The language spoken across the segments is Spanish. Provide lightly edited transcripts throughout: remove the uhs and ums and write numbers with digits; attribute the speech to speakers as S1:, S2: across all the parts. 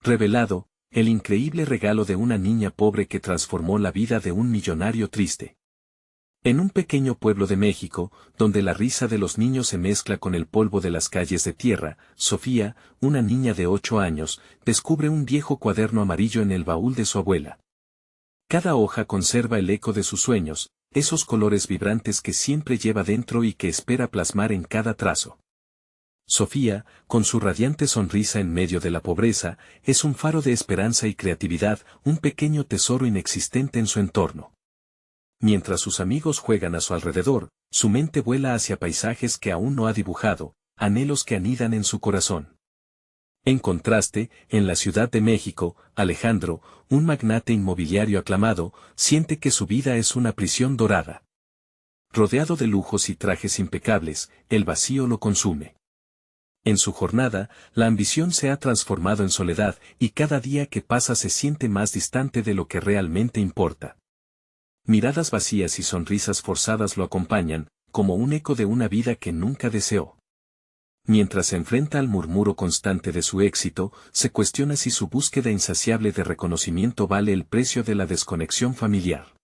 S1: Revelado, el increíble regalo de una niña pobre que transformó la vida de un millonario triste. En un pequeño pueblo de México, donde la risa de los niños se mezcla con el polvo de las calles de tierra, Sofía, una niña de 8 años, descubre un viejo cuaderno amarillo en el baúl de su abuela. Cada hoja conserva el eco de sus sueños, esos colores vibrantes que siempre lleva dentro y que espera plasmar en cada trazo. Sofía, con su radiante sonrisa en medio de la pobreza, es un faro de esperanza y creatividad, un pequeño tesoro inexistente en su entorno. Mientras sus amigos juegan a su alrededor, su mente vuela hacia paisajes que aún no ha dibujado, anhelos que anidan en su corazón. En contraste, en la Ciudad de México, Alejandro, un magnate inmobiliario aclamado, siente que su vida es una prisión dorada. Rodeado de lujos y trajes impecables, el vacío lo consume. En su jornada, la ambición se ha transformado en soledad y cada día que pasa se siente más distante de lo que realmente importa. Miradas vacías y sonrisas forzadas lo acompañan, como un eco de una vida que nunca deseó. Mientras se enfrenta al murmuro constante de su éxito, se cuestiona si su búsqueda insaciable de reconocimiento vale el precio de la desconexión familiar.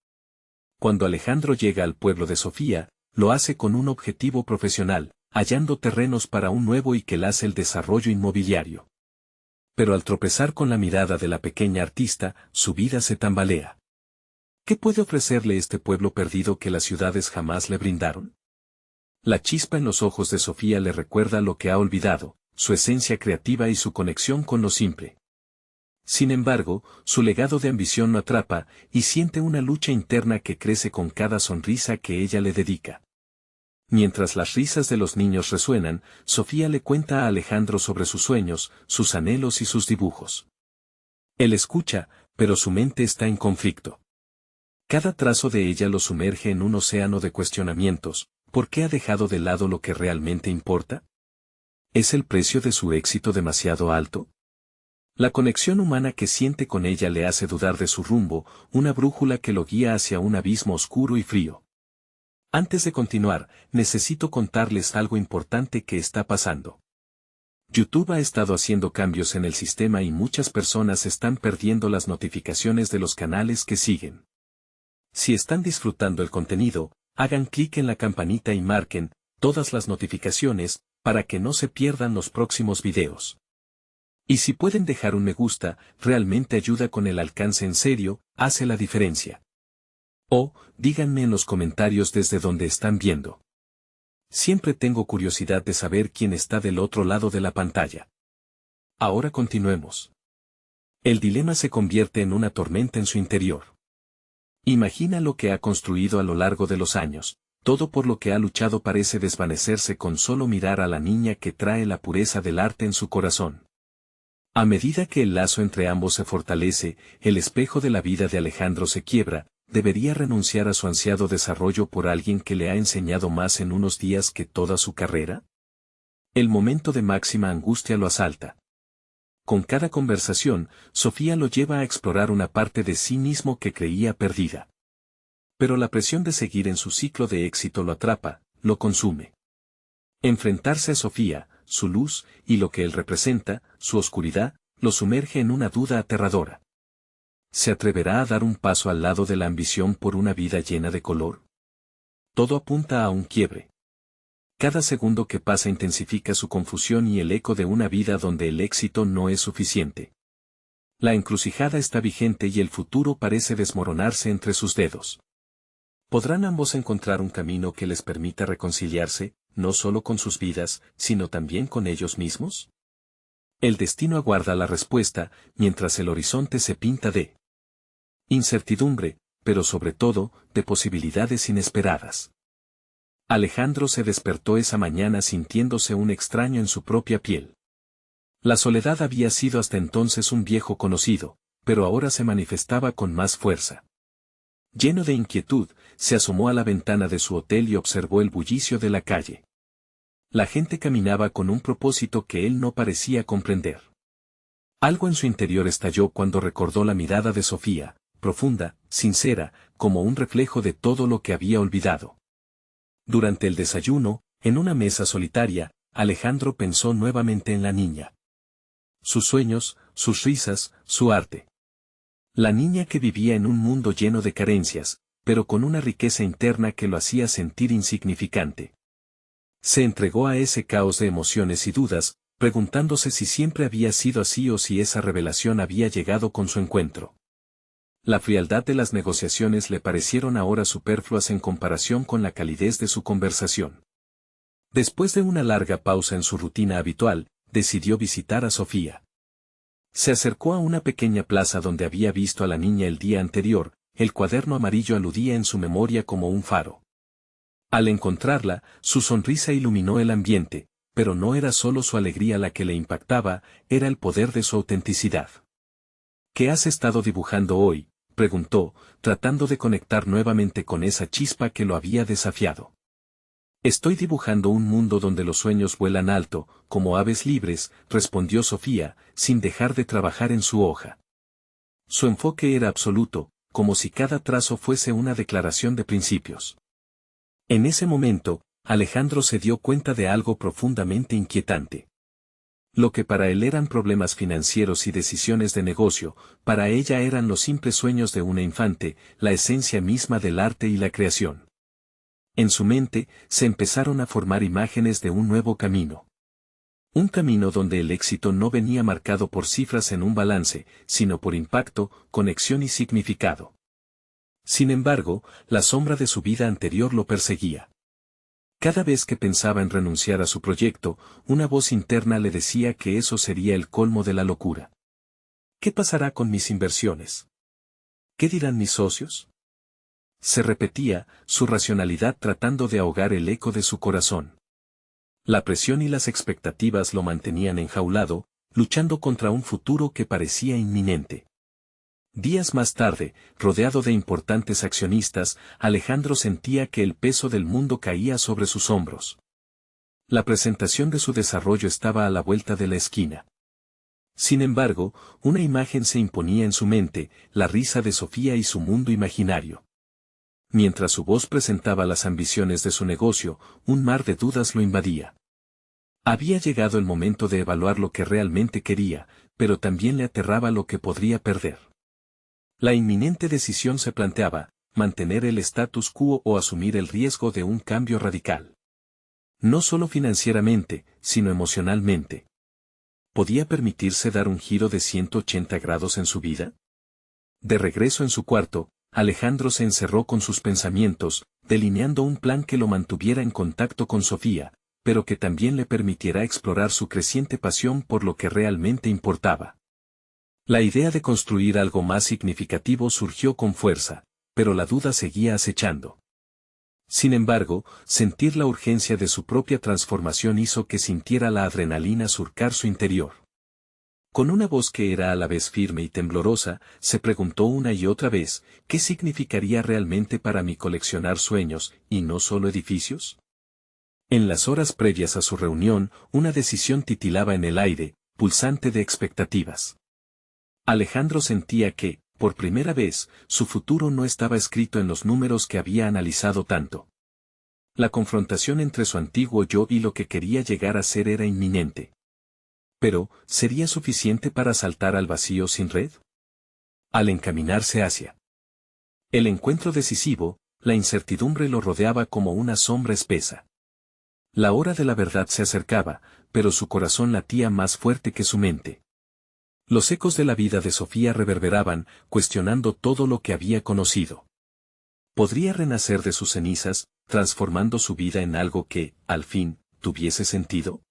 S1: Cuando Alejandro llega al pueblo de Sofía, lo hace con un objetivo profesional, hallando terrenos para un nuevo y que lace el desarrollo inmobiliario. Pero al tropezar con la mirada de la pequeña artista, su vida se tambalea. ¿Qué puede ofrecerle este pueblo perdido que las ciudades jamás le brindaron? La chispa en los ojos de Sofía le recuerda lo que ha olvidado, su esencia creativa y su conexión con lo simple. Sin embargo, su legado de ambición lo atrapa, y siente una lucha interna que crece con cada sonrisa que ella le dedica. Mientras las risas de los niños resuenan, Sofía le cuenta a Alejandro sobre sus sueños, sus anhelos y sus dibujos. Él escucha, pero su mente está en conflicto. Cada trazo de ella lo sumerge en un océano de cuestionamientos. ¿Por qué ha dejado de lado lo que realmente importa? ¿Es el precio de su éxito demasiado alto? La conexión humana que siente con ella le hace dudar de su rumbo, una brújula que lo guía hacia un abismo oscuro y frío. Antes de continuar, necesito contarles algo importante que está pasando. YouTube ha estado haciendo cambios en el sistema y muchas personas están perdiendo las notificaciones de los canales que siguen. Si están disfrutando el contenido, hagan clic en la campanita y marquen todas las notificaciones para que no se pierdan los próximos videos. Y si pueden dejar un me gusta, realmente ayuda con el alcance en serio, hace la diferencia. O, díganme en los comentarios desde donde están viendo. Siempre tengo curiosidad de saber quién está del otro lado de la pantalla. Ahora continuemos. El dilema se convierte en una tormenta en su interior. Imagina lo que ha construido a lo largo de los años, todo por lo que ha luchado parece desvanecerse con solo mirar a la niña que trae la pureza del arte en su corazón. A medida que el lazo entre ambos se fortalece, el espejo de la vida de Alejandro se quiebra, ¿debería renunciar a su ansiado desarrollo por alguien que le ha enseñado más en unos días que toda su carrera? El momento de máxima angustia lo asalta. Con cada conversación, Sofía lo lleva a explorar una parte de sí mismo que creía perdida. Pero la presión de seguir en su ciclo de éxito lo atrapa, lo consume. Enfrentarse a Sofía, su luz, y lo que él representa, su oscuridad, lo sumerge en una duda aterradora. ¿Se atreverá a dar un paso al lado de la ambición por una vida llena de color? Todo apunta a un quiebre. Cada segundo que pasa intensifica su confusión y el eco de una vida donde el éxito no es suficiente. La encrucijada está vigente y el futuro parece desmoronarse entre sus dedos. ¿Podrán ambos encontrar un camino que les permita reconciliarse, no solo con sus vidas, sino también con ellos mismos? El destino aguarda la respuesta, mientras el horizonte se pinta de incertidumbre, pero sobre todo, de posibilidades inesperadas. Alejandro se despertó esa mañana sintiéndose un extraño en su propia piel. La soledad había sido hasta entonces un viejo conocido, pero ahora se manifestaba con más fuerza. Lleno de inquietud, se asomó a la ventana de su hotel y observó el bullicio de la calle. La gente caminaba con un propósito que él no parecía comprender. Algo en su interior estalló cuando recordó la mirada de Sofía, profunda, sincera, como un reflejo de todo lo que había olvidado. Durante el desayuno, en una mesa solitaria, Alejandro pensó nuevamente en la niña. sus sueños, sus risas, su arte. La niña que vivía en un mundo lleno de carencias, pero con una riqueza interna que lo hacía sentir insignificante. Se entregó a ese caos de emociones y dudas, preguntándose si siempre había sido así o si esa revelación había llegado con su encuentro. La frialdad de las negociaciones le parecieron ahora superfluas en comparación con la calidez de su conversación. Después de una larga pausa en su rutina habitual, decidió visitar a Sofía. Se acercó a una pequeña plaza donde había visto a la niña el día anterior, el cuaderno amarillo aludía en su memoria como un faro. Al encontrarla, su sonrisa iluminó el ambiente, pero no era solo su alegría la que le impactaba, era el poder de su autenticidad. ¿Qué has estado dibujando hoy?, preguntó, tratando de conectar nuevamente con esa chispa que lo había desafiado. Estoy dibujando un mundo donde los sueños vuelan alto, como aves libres, respondió Sofía, sin dejar de trabajar en su hoja. Su enfoque era absoluto, como si cada trazo fuese una declaración de principios. En ese momento, Alejandro se dio cuenta de algo profundamente inquietante. Lo que para él eran problemas financieros y decisiones de negocio, para ella eran los simples sueños de una infante, la esencia misma del arte y la creación. En su mente, se empezaron a formar imágenes de un nuevo camino. Un camino donde el éxito no venía marcado por cifras en un balance, sino por impacto, conexión y significado. Sin embargo, la sombra de su vida anterior lo perseguía. Cada vez que pensaba en renunciar a su proyecto, una voz interna le decía que eso sería el colmo de la locura. ¿Qué pasará con mis inversiones? ¿Qué dirán mis socios? Se repetía, su racionalidad tratando de ahogar el eco de su corazón. La presión y las expectativas lo mantenían enjaulado, luchando contra un futuro que parecía inminente. Días más tarde, rodeado de importantes accionistas, Alejandro sentía que el peso del mundo caía sobre sus hombros. La presentación de su desarrollo estaba a la vuelta de la esquina. Sin embargo, una imagen se imponía en su mente, la risa de Sofía y su mundo imaginario. Mientras su voz presentaba las ambiciones de su negocio, un mar de dudas lo invadía. Había llegado el momento de evaluar lo que realmente quería, pero también le aterraba lo que podría perder. La inminente decisión se planteaba, mantener el status quo o asumir el riesgo de un cambio radical. No solo financieramente, sino emocionalmente. ¿Podía permitirse dar un giro de 180 grados en su vida? De regreso en su cuarto, Alejandro se encerró con sus pensamientos, delineando un plan que lo mantuviera en contacto con Sofía, pero que también le permitiera explorar su creciente pasión por lo que realmente importaba. La idea de construir algo más significativo surgió con fuerza, pero la duda seguía acechando. Sin embargo, sentir la urgencia de su propia transformación hizo que sintiera la adrenalina surcar su interior. Con una voz que era a la vez firme y temblorosa, se preguntó una y otra vez, ¿qué significaría realmente para mí coleccionar sueños, y no solo edificios? En las horas previas a su reunión, una decisión titilaba en el aire, pulsante de expectativas. Alejandro sentía que, por primera vez, su futuro no estaba escrito en los números que había analizado tanto. La confrontación entre su antiguo yo y lo que quería llegar a ser era inminente. Pero, ¿sería suficiente para saltar al vacío sin red? Al encaminarse hacia el encuentro decisivo, la incertidumbre lo rodeaba como una sombra espesa. La hora de la verdad se acercaba, pero su corazón latía más fuerte que su mente. Los ecos de la vida de Sofía reverberaban, cuestionando todo lo que había conocido. ¿Podría renacer de sus cenizas, transformando su vida en algo que, al fin, tuviese sentido?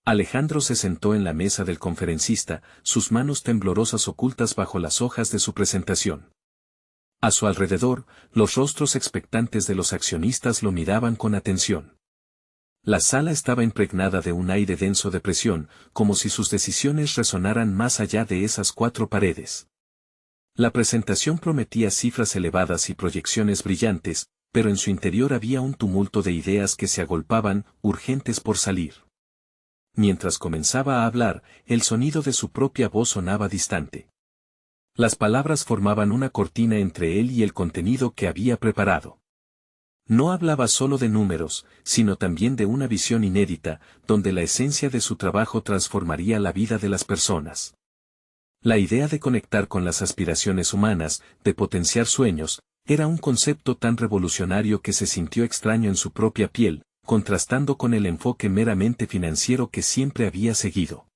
S1: Alejandro se sentó en la mesa del conferencista, sus manos temblorosas ocultas bajo las hojas de su presentación. A su alrededor, los rostros expectantes de los accionistas lo miraban con atención. La sala estaba impregnada de un aire denso de presión, como si sus decisiones resonaran más allá de esas cuatro paredes. La presentación prometía cifras elevadas y proyecciones brillantes, pero en su interior había un tumulto de ideas que se agolpaban, urgentes por salir. Mientras comenzaba a hablar, el sonido de su propia voz sonaba distante. Las palabras formaban una cortina entre él y el contenido que había preparado. No hablaba solo de números, sino también de una visión inédita, donde la esencia de su trabajo transformaría la vida de las personas. La idea de conectar con las aspiraciones humanas, de potenciar sueños, era un concepto tan revolucionario que se sintió extraño en su propia piel, contrastando con el enfoque meramente financiero que siempre había seguido.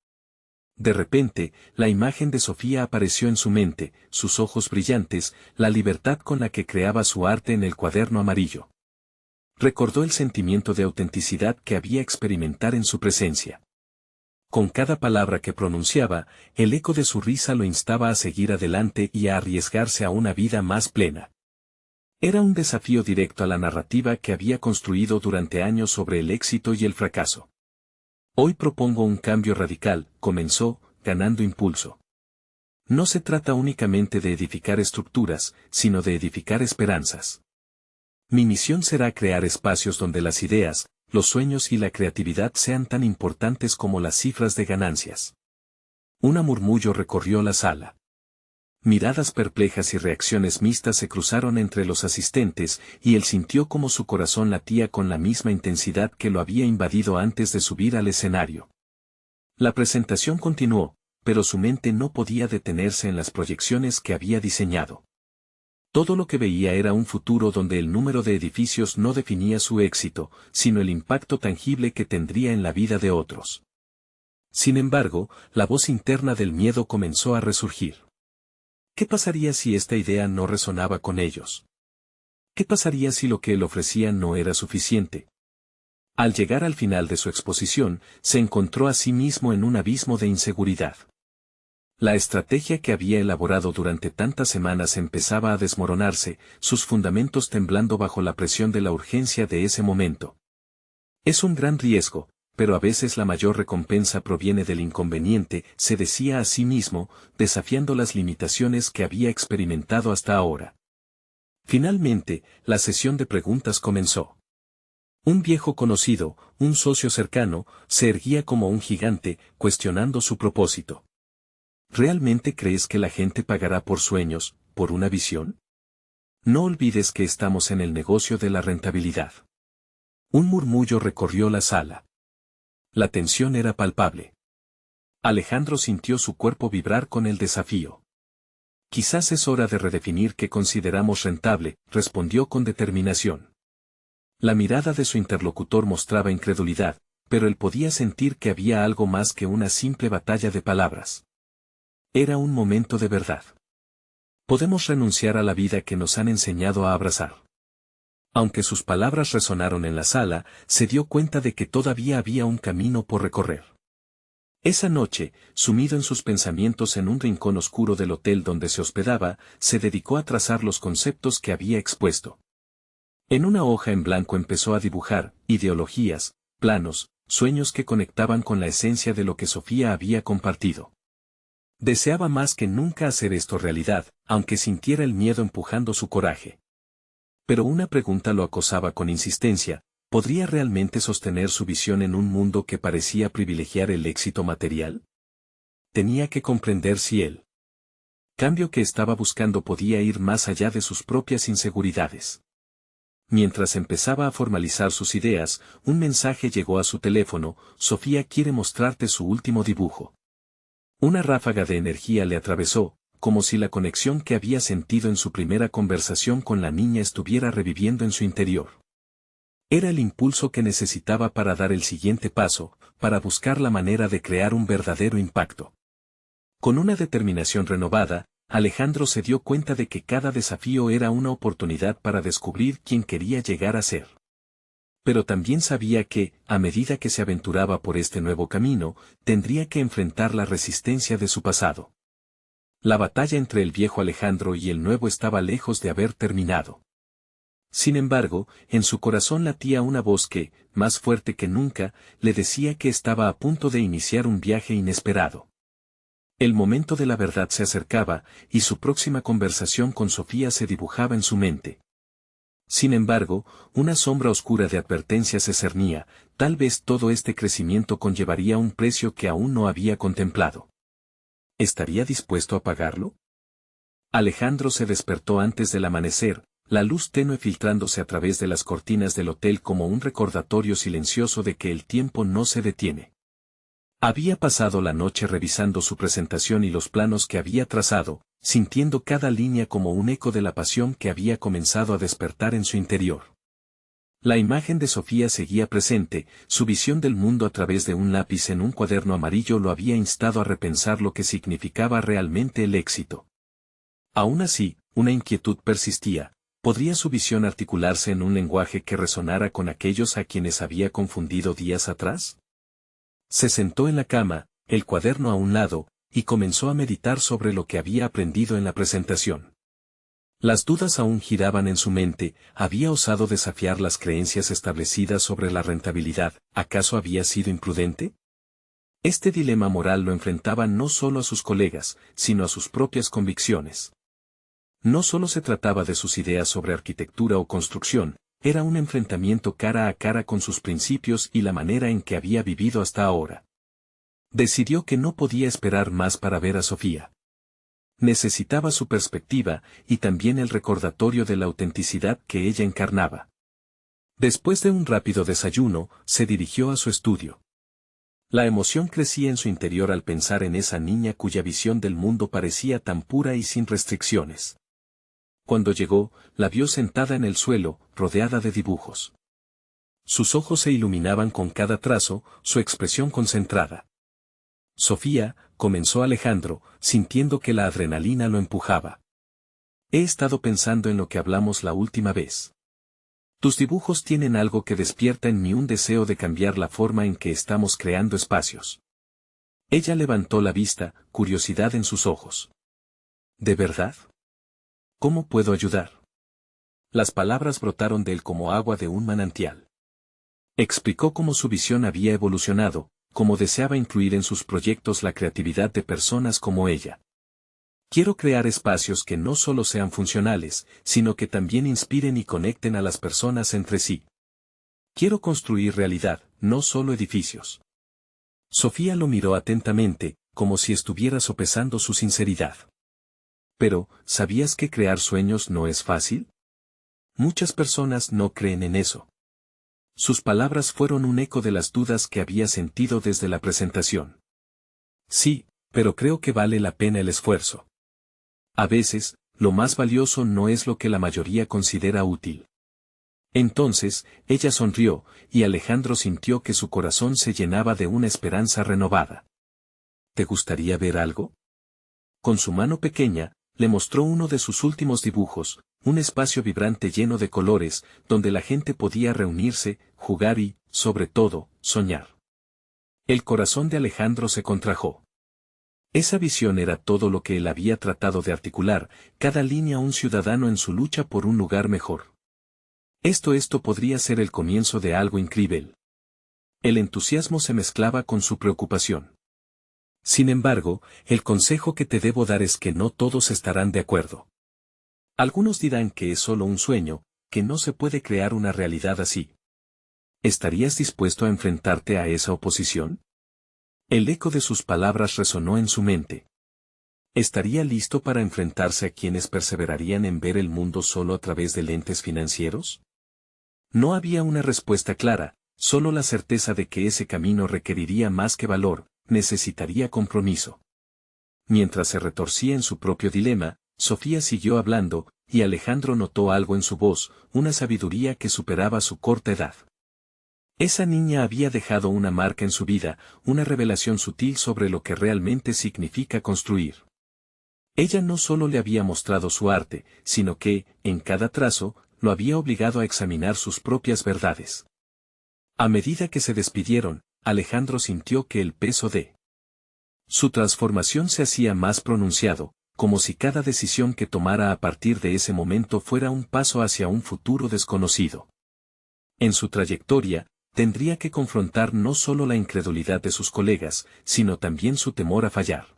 S1: De repente, la imagen de Sofía apareció en su mente, sus ojos brillantes, la libertad con la que creaba su arte en el cuaderno amarillo. Recordó el sentimiento de autenticidad que había experimentar en su presencia. Con cada palabra que pronunciaba, el eco de su risa lo instaba a seguir adelante y a arriesgarse a una vida más plena. Era un desafío directo a la narrativa que había construido durante años sobre el éxito y el fracaso. Hoy propongo un cambio radical, comenzó, ganando impulso. No se trata únicamente de edificar estructuras, sino de edificar esperanzas. Mi misión será crear espacios donde las ideas, los sueños y la creatividad sean tan importantes como las cifras de ganancias. Un murmullo recorrió la sala. Miradas perplejas y reacciones mixtas se cruzaron entre los asistentes, y él sintió como su corazón latía con la misma intensidad que lo había invadido antes de subir al escenario. La presentación continuó, pero su mente no podía detenerse en las proyecciones que había diseñado. Todo lo que veía era un futuro donde el número de edificios no definía su éxito, sino el impacto tangible que tendría en la vida de otros. Sin embargo, la voz interna del miedo comenzó a resurgir. ¿Qué pasaría si esta idea no resonaba con ellos? ¿Qué pasaría si lo que él ofrecía no era suficiente? Al llegar al final de su exposición, se encontró a sí mismo en un abismo de inseguridad. La estrategia que había elaborado durante tantas semanas empezaba a desmoronarse, sus fundamentos temblando bajo la presión de la urgencia de ese momento. Es un gran riesgo, pero a veces la mayor recompensa proviene del inconveniente, se decía a sí mismo, desafiando las limitaciones que había experimentado hasta ahora. Finalmente, la sesión de preguntas comenzó. Un viejo conocido, un socio cercano, se erguía como un gigante, cuestionando su propósito. ¿Realmente crees que la gente pagará por sueños, por una visión? No olvides que estamos en el negocio de la rentabilidad. Un murmullo recorrió la sala. La tensión era palpable. Alejandro sintió su cuerpo vibrar con el desafío. Quizás es hora de redefinir qué consideramos rentable, respondió con determinación. La mirada de su interlocutor mostraba incredulidad, pero él podía sentir que había algo más que una simple batalla de palabras. Era un momento de verdad. Podemos renunciar a la vida que nos han enseñado a abrazar. Aunque sus palabras resonaron en la sala, se dio cuenta de que todavía había un camino por recorrer. Esa noche, sumido en sus pensamientos en un rincón oscuro del hotel donde se hospedaba, se dedicó a trazar los conceptos que había expuesto. En una hoja en blanco empezó a dibujar ideologías, planos, sueños que conectaban con la esencia de lo que Sofía había compartido. Deseaba más que nunca hacer esto realidad, aunque sintiera el miedo empujando su coraje. Pero una pregunta lo acosaba con insistencia: ¿podría realmente sostener su visión en un mundo que parecía privilegiar el éxito material? Tenía que comprender si el cambio que estaba buscando podía ir más allá de sus propias inseguridades. Mientras empezaba a formalizar sus ideas, un mensaje llegó a su teléfono: Sofía quiere mostrarte su último dibujo. Una ráfaga de energía le atravesó, como si la conexión que había sentido en su primera conversación con la niña estuviera reviviendo en su interior. Era el impulso que necesitaba para dar el siguiente paso, para buscar la manera de crear un verdadero impacto. Con una determinación renovada, Alejandro se dio cuenta de que cada desafío era una oportunidad para descubrir quién quería llegar a ser. Pero también sabía que, a medida que se aventuraba por este nuevo camino, tendría que enfrentar la resistencia de su pasado. La batalla entre el viejo Alejandro y el nuevo estaba lejos de haber terminado. Sin embargo, en su corazón latía una voz que, más fuerte que nunca, le decía que estaba a punto de iniciar un viaje inesperado. El momento de la verdad se acercaba, y su próxima conversación con Sofía se dibujaba en su mente. Sin embargo, una sombra oscura de advertencia se cernía: tal vez todo este crecimiento conllevaría un precio que aún no había contemplado. ¿Estaría dispuesto a pagarlo? Alejandro se despertó antes del amanecer, la luz tenue filtrándose a través de las cortinas del hotel como un recordatorio silencioso de que el tiempo no se detiene. Había pasado la noche revisando su presentación y los planos que había trazado, sintiendo cada línea como un eco de la pasión que había comenzado a despertar en su interior. La imagen de Sofía seguía presente, su visión del mundo a través de un lápiz en un cuaderno amarillo lo había instado a repensar lo que significaba realmente el éxito. Aún así, una inquietud persistía. ¿Podría su visión articularse en un lenguaje que resonara con aquellos a quienes había confundido días atrás? Se sentó en la cama, el cuaderno a un lado, y comenzó a meditar sobre lo que había aprendido en la presentación. Las dudas aún giraban en su mente, había osado desafiar las creencias establecidas sobre la rentabilidad, ¿acaso había sido imprudente? Este dilema moral lo enfrentaba no solo a sus colegas, sino a sus propias convicciones. No solo se trataba de sus ideas sobre arquitectura o construcción, era un enfrentamiento cara a cara con sus principios y la manera en que había vivido hasta ahora. Decidió que no podía esperar más para ver a Sofía. Necesitaba su perspectiva y también el recordatorio de la autenticidad que ella encarnaba. Después de un rápido desayuno, se dirigió a su estudio. La emoción crecía en su interior al pensar en esa niña cuya visión del mundo parecía tan pura y sin restricciones. Cuando llegó, la vio sentada en el suelo, rodeada de dibujos. Sus ojos se iluminaban con cada trazo, su expresión concentrada. Sofía, comenzó Alejandro, sintiendo que la adrenalina lo empujaba. He estado pensando en lo que hablamos la última vez. Tus dibujos tienen algo que despierta en mí un deseo de cambiar la forma en que estamos creando espacios. Ella levantó la vista, curiosidad en sus ojos. ¿De verdad? ¿Cómo puedo ayudar? Las palabras brotaron de él como agua de un manantial. Explicó cómo su visión había evolucionado, cómo deseaba incluir en sus proyectos la creatividad de personas como ella. Quiero crear espacios que no solo sean funcionales, sino que también inspiren y conecten a las personas entre sí. Quiero construir realidad, no solo edificios. Sofía lo miró atentamente, como si estuviera sopesando su sinceridad. Pero, ¿sabías que crear sueños no es fácil? Muchas personas no creen en eso. Sus palabras fueron un eco de las dudas que había sentido desde la presentación. Sí, pero creo que vale la pena el esfuerzo. A veces, lo más valioso no es lo que la mayoría considera útil. Entonces, ella sonrió, y Alejandro sintió que su corazón se llenaba de una esperanza renovada. ¿Te gustaría ver algo? Con su mano pequeña, le mostró uno de sus últimos dibujos, un espacio vibrante lleno de colores, donde la gente podía reunirse, jugar y, sobre todo, soñar. El corazón de Alejandro se contrajo. Esa visión era todo lo que él había tratado de articular, cada línea un ciudadano en su lucha por un lugar mejor. Esto podría ser el comienzo de algo increíble. El entusiasmo se mezclaba con su preocupación. Sin embargo, el consejo que te debo dar es que no todos estarán de acuerdo. Algunos dirán que es solo un sueño, que no se puede crear una realidad así. ¿Estarías dispuesto a enfrentarte a esa oposición? El eco de sus palabras resonó en su mente. ¿Estaría listo para enfrentarse a quienes perseverarían en ver el mundo solo a través de lentes financieros? No había una respuesta clara, solo la certeza de que ese camino requeriría más que valor, necesitaría compromiso. Mientras se retorcía en su propio dilema, Sofía siguió hablando, y Alejandro notó algo en su voz, una sabiduría que superaba su corta edad. Esa niña había dejado una marca en su vida, una revelación sutil sobre lo que realmente significa construir. Ella no solo le había mostrado su arte, sino que, en cada trazo, lo había obligado a examinar sus propias verdades. A medida que se despidieron, Alejandro sintió que el peso de su transformación se hacía más pronunciado, como si cada decisión que tomara a partir de ese momento fuera un paso hacia un futuro desconocido. En su trayectoria, tendría que confrontar no solo la incredulidad de sus colegas, sino también su temor a fallar.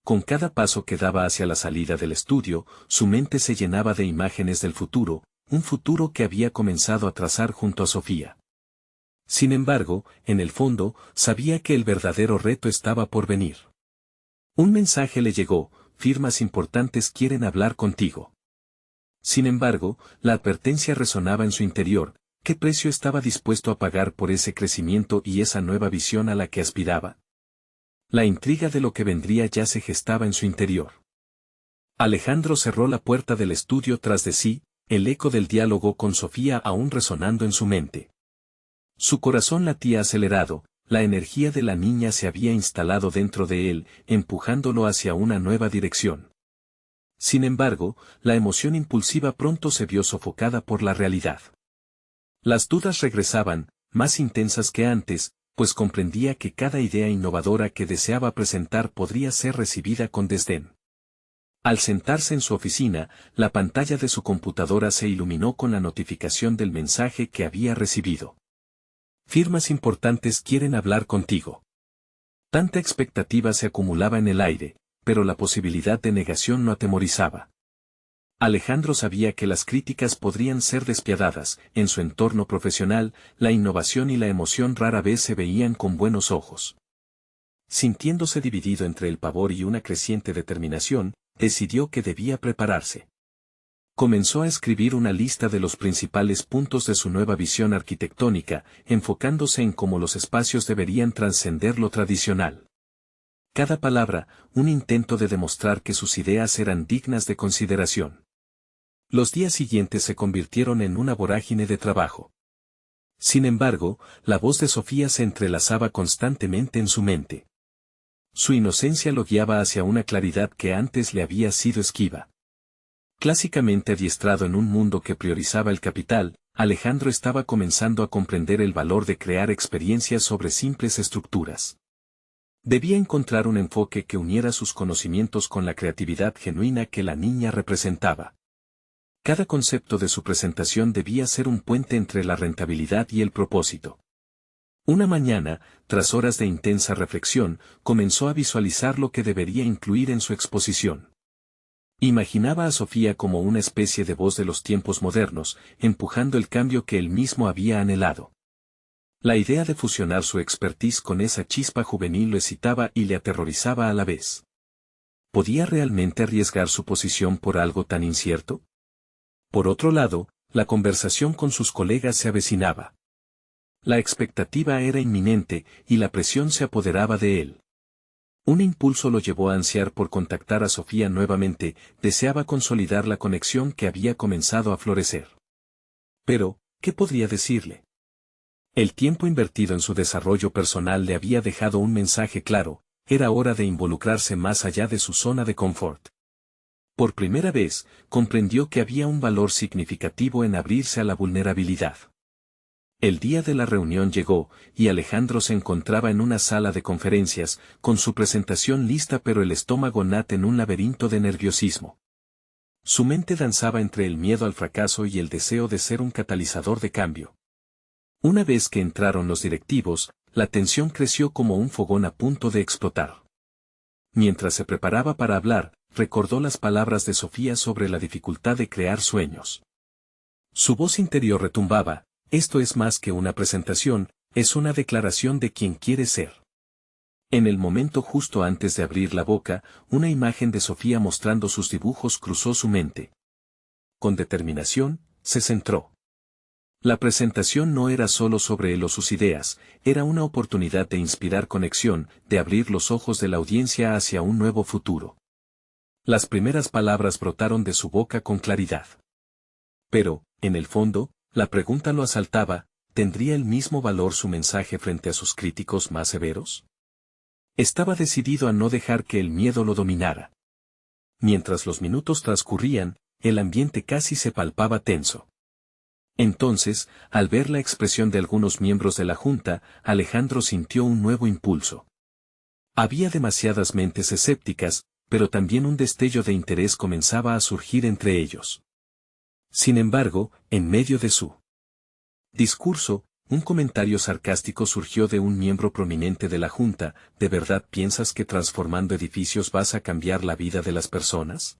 S1: Con cada paso que daba hacia la salida del estudio, su mente se llenaba de imágenes del futuro, un futuro que había comenzado a trazar junto a Sofía. Sin embargo, en el fondo, sabía que el verdadero reto estaba por venir. Un mensaje le llegó: firmas importantes quieren hablar contigo. Sin embargo, la advertencia resonaba en su interior: ¿qué precio estaba dispuesto a pagar por ese crecimiento y esa nueva visión a la que aspiraba? La intriga de lo que vendría ya se gestaba en su interior. Alejandro cerró la puerta del estudio tras de sí, el eco del diálogo con Sofía aún resonando en su mente. Su corazón latía acelerado, la energía de la niña se había instalado dentro de él, empujándolo hacia una nueva dirección. Sin embargo, la emoción impulsiva pronto se vio sofocada por la realidad. Las dudas regresaban, más intensas que antes, pues comprendía que cada idea innovadora que deseaba presentar podría ser recibida con desdén. Al sentarse en su oficina, la pantalla de su computadora se iluminó con la notificación del mensaje que había recibido. Firmas importantes quieren hablar contigo. Tanta expectativa se acumulaba en el aire, pero la posibilidad de negación lo atemorizaba. Alejandro sabía que las críticas podrían ser despiadadas. En su entorno profesional, la innovación y la emoción rara vez se veían con buenos ojos. Sintiéndose dividido entre el pavor y una creciente determinación, decidió que debía prepararse. Comenzó a escribir una lista de los principales puntos de su nueva visión arquitectónica, enfocándose en cómo los espacios deberían trascender lo tradicional. Cada palabra, un intento de demostrar que sus ideas eran dignas de consideración. Los días siguientes se convirtieron en una vorágine de trabajo. Sin embargo, la voz de Sofía se entrelazaba constantemente en su mente. Su inocencia lo guiaba hacia una claridad que antes le había sido esquiva. Clásicamente adiestrado en un mundo que priorizaba el capital, Alejandro estaba comenzando a comprender el valor de crear experiencias sobre simples estructuras. Debía encontrar un enfoque que uniera sus conocimientos con la creatividad genuina que la niña representaba. Cada concepto de su presentación debía ser un puente entre la rentabilidad y el propósito. Una mañana, tras horas de intensa reflexión, comenzó a visualizar lo que debería incluir en su exposición. Imaginaba a Sofía como una especie de voz de los tiempos modernos, empujando el cambio que él mismo había anhelado. La idea de fusionar su expertise con esa chispa juvenil lo excitaba y le aterrorizaba a la vez. ¿Podía realmente arriesgar su posición por algo tan incierto? Por otro lado, la conversación con sus colegas se avecinaba. La expectativa era inminente, y la presión se apoderaba de él. Un impulso lo llevó a ansiar por contactar a Sofía nuevamente, deseaba consolidar la conexión que había comenzado a florecer. Pero, ¿qué podría decirle? El tiempo invertido en su desarrollo personal le había dejado un mensaje claro: era hora de involucrarse más allá de su zona de confort. Por primera vez, comprendió que había un valor significativo en abrirse a la vulnerabilidad. El día de la reunión llegó, y Alejandro se encontraba en una sala de conferencias, con su presentación lista pero el estómago nat en un laberinto de nerviosismo. Su mente danzaba entre el miedo al fracaso y el deseo de ser un catalizador de cambio. Una vez que entraron los directivos, la tensión creció como un fogón a punto de explotar. Mientras se preparaba para hablar, recordó las palabras de Sofía sobre la dificultad de crear sueños. Su voz interior retumbaba: esto es más que una presentación, es una declaración de quien quiere ser. En el momento justo antes de abrir la boca, una imagen de Sofía mostrando sus dibujos cruzó su mente. Con determinación, se centró. La presentación no era solo sobre él o sus ideas, era una oportunidad de inspirar conexión, de abrir los ojos de la audiencia hacia un nuevo futuro. Las primeras palabras brotaron de su boca con claridad. Pero, en el fondo, la pregunta lo asaltaba: ¿tendría el mismo valor su mensaje frente a sus críticos más severos? Estaba decidido a no dejar que el miedo lo dominara. Mientras los minutos transcurrían, el ambiente casi se palpaba tenso. Entonces, al ver la expresión de algunos miembros de la junta, Alejandro sintió un nuevo impulso. Había demasiadas mentes escépticas, pero también un destello de interés comenzaba a surgir entre ellos. Sin embargo, en medio de su discurso, un comentario sarcástico surgió de un miembro prominente de la junta: ¿de verdad piensas que transformando edificios vas a cambiar la vida de las personas?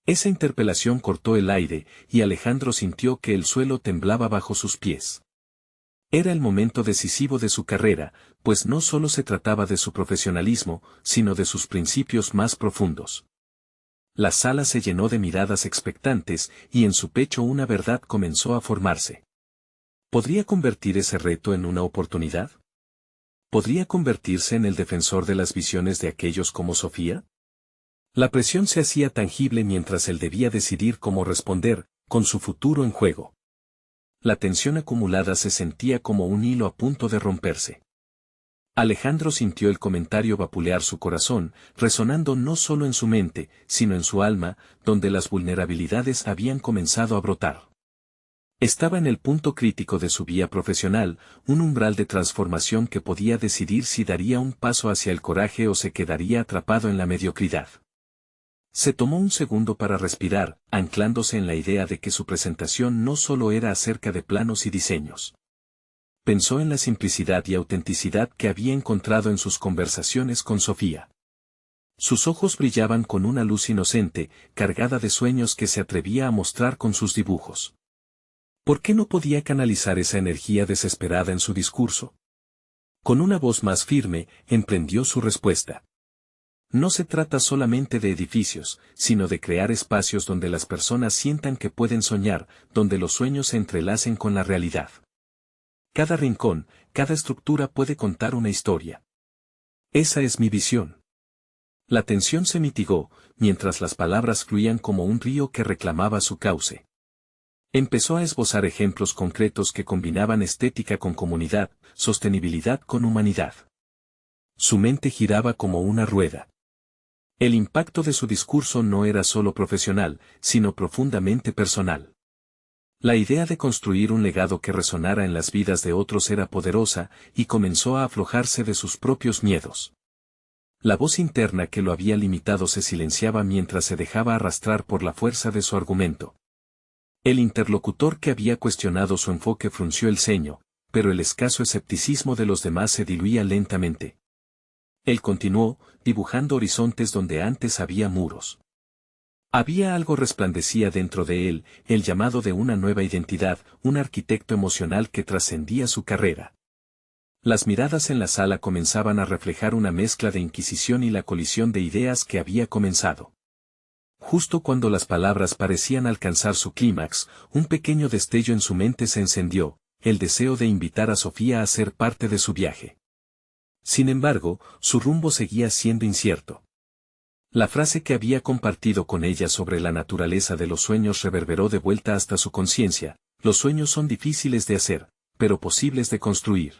S1: Esa interpelación cortó el aire, y Alejandro sintió que el suelo temblaba bajo sus pies. Era el momento decisivo de su carrera, pues no solo se trataba de su profesionalismo, sino de sus principios más profundos. La sala se llenó de miradas expectantes y en su pecho una verdad comenzó a formarse. ¿Podría convertir ese reto en una oportunidad? ¿Podría convertirse en el defensor de las visiones de aquellos como Sofía? La presión se hacía tangible mientras él debía decidir cómo responder, con su futuro en juego. La tensión acumulada se sentía como un hilo a punto de romperse. Alejandro sintió el comentario vapulear su corazón, resonando no solo en su mente, sino en su alma, donde las vulnerabilidades habían comenzado a brotar. Estaba en el punto crítico de su vía profesional, un umbral de transformación que podía decidir si daría un paso hacia el coraje o se quedaría atrapado en la mediocridad. Se tomó un segundo para respirar, anclándose en la idea de que su presentación no solo era acerca de planos y diseños. Pensó en la simplicidad y autenticidad que había encontrado en sus conversaciones con Sofía. Sus ojos brillaban con una luz inocente, cargada de sueños que se atrevía a mostrar con sus dibujos. ¿Por qué no podía canalizar esa energía desesperada en su discurso? Con una voz más firme, emprendió su respuesta. No se trata solamente de edificios, sino de crear espacios donde las personas sientan que pueden soñar, donde los sueños se entrelacen con la realidad. Cada rincón, cada estructura puede contar una historia. Esa es mi visión. La tensión se mitigó, mientras las palabras fluían como un río que reclamaba su cauce. Empezó a esbozar ejemplos concretos que combinaban estética con comunidad, sostenibilidad con humanidad. Su mente giraba como una rueda. El impacto de su discurso no era solo profesional, sino profundamente personal. La idea de construir un legado que resonara en las vidas de otros era poderosa, y comenzó a aflojarse de sus propios miedos. La voz interna que lo había limitado se silenciaba mientras se dejaba arrastrar por la fuerza de su argumento. El interlocutor que había cuestionado su enfoque frunció el ceño, pero el escaso escepticismo de los demás se diluía lentamente. Él continuó, dibujando horizontes donde antes había muros. Había algo resplandecía dentro de él, el llamado de una nueva identidad, un arquitecto emocional que trascendía su carrera. Las miradas en la sala comenzaban a reflejar una mezcla de inquisición y la colisión de ideas que había comenzado. Justo cuando las palabras parecían alcanzar su clímax, un pequeño destello en su mente se encendió, el deseo de invitar a Sofía a ser parte de su viaje. Sin embargo, su rumbo seguía siendo incierto. La frase que había compartido con ella sobre la naturaleza de los sueños reverberó de vuelta hasta su conciencia: los sueños son difíciles de hacer, pero posibles de construir.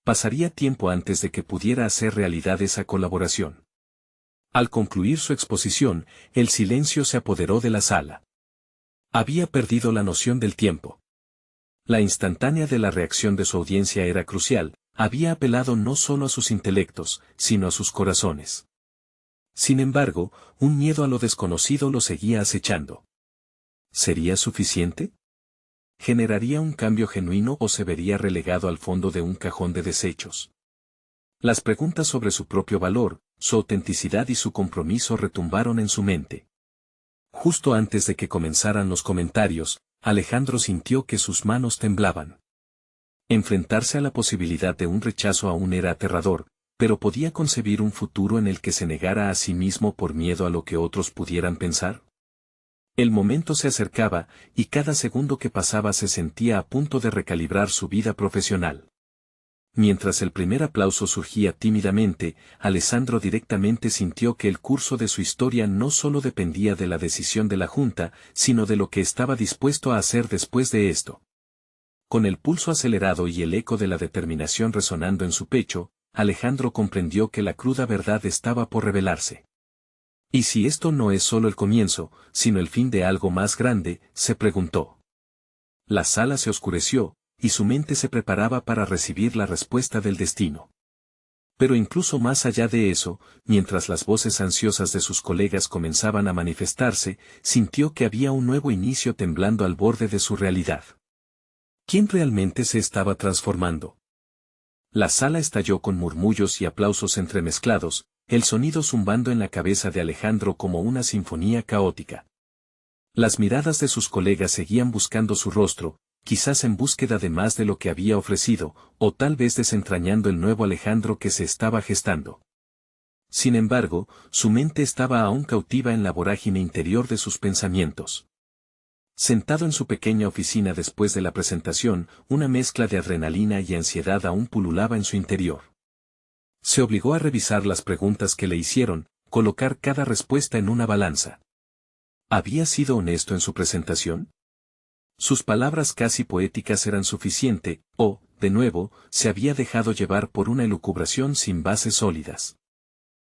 S1: Pasaría tiempo antes de que pudiera hacer realidad esa colaboración. Al concluir su exposición, el silencio se apoderó de la sala. Había perdido la noción del tiempo. La instantánea de la reacción de su audiencia era crucial, había apelado no solo a sus intelectos, sino a sus corazones. Sin embargo, un miedo a lo desconocido lo seguía acechando. ¿Sería suficiente? ¿Generaría un cambio genuino o se vería relegado al fondo de un cajón de desechos? Las preguntas sobre su propio valor, su autenticidad y su compromiso retumbaron en su mente. Justo antes de que comenzaran los comentarios, Alejandro sintió que sus manos temblaban. Enfrentarse a la posibilidad de un rechazo aún era aterrador, pero podía concebir un futuro en el que se negara a sí mismo por miedo a lo que otros pudieran pensar. El momento se acercaba, y cada segundo que pasaba se sentía a punto de recalibrar su vida profesional. Mientras el primer aplauso surgía tímidamente, Alessandro directamente sintió que el curso de su historia no solo dependía de la decisión de la Junta, sino de lo que estaba dispuesto a hacer después de esto. Con el pulso acelerado y el eco de la determinación resonando en su pecho, Alejandro comprendió que la cruda verdad estaba por revelarse. ¿Y si esto no es solo el comienzo, sino el fin de algo más grande?, se preguntó. La sala se oscureció, y su mente se preparaba para recibir la respuesta del destino. Pero incluso más allá de eso, mientras las voces ansiosas de sus colegas comenzaban a manifestarse, sintió que había un nuevo inicio temblando al borde de su realidad. ¿Quién realmente se estaba transformando? La sala estalló con murmullos y aplausos entremezclados, el sonido zumbando en la cabeza de Alejandro como una sinfonía caótica. Las miradas de sus colegas seguían buscando su rostro, quizás en búsqueda de más de lo que había ofrecido, o tal vez desentrañando el nuevo Alejandro que se estaba gestando. Sin embargo, su mente estaba aún cautiva en la vorágine interior de sus pensamientos. Sentado en su pequeña oficina después de la presentación, una mezcla de adrenalina y ansiedad aún pululaba en su interior. Se obligó a revisar las preguntas que le hicieron, colocar cada respuesta en una balanza. ¿Había sido honesto en su presentación? Sus palabras casi poéticas eran suficiente, o, de nuevo, se había dejado llevar por una elucubración sin bases sólidas.